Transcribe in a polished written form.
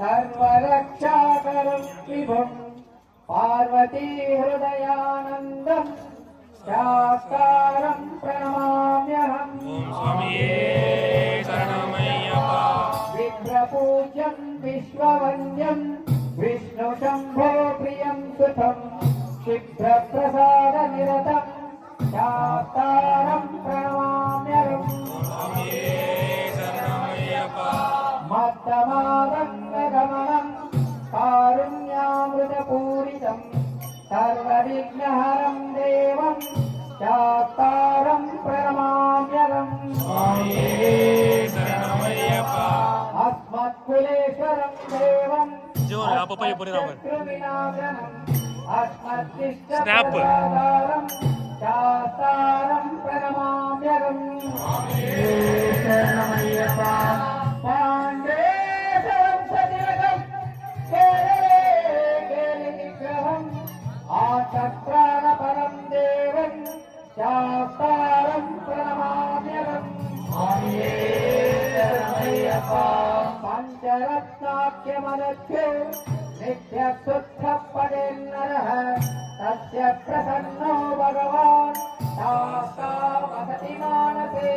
सर्वरक्षाकरं विभुं पार्वती हृदयानन्दं शास्तारं प्रणमाम्यहम्। विप्रपूज्यं विश्ववन्द्यं विष्णुशम्भो प्रियं सुतं क्षिप्रप्रसादनिरतं शास्तारं प्रणमाम्यहम्। मत्तमादङ्गगमनं कारुण्यामृतपूरितं सर्वविघ्नहरं देवं शास्तारं प्रणमाम्यहम्। अस्मत्कुलेश्वरं देवं शत्रुविनाशनम् अस्मद्दिष्टप्रसादारं शास्तारं प्रणमाम्यहम्। पाण्डेशरं सतिलकं केरले केलिनिग्रहम् आचक्रानपरं देवं शास्तारं प्रणमाम्यहम्। पञ्चरत्नाख्यमनभ्यो नित्यशुद्धपदेन्नरः तस्य प्रसन्नो भगवान् शास्ता वसति मानसे।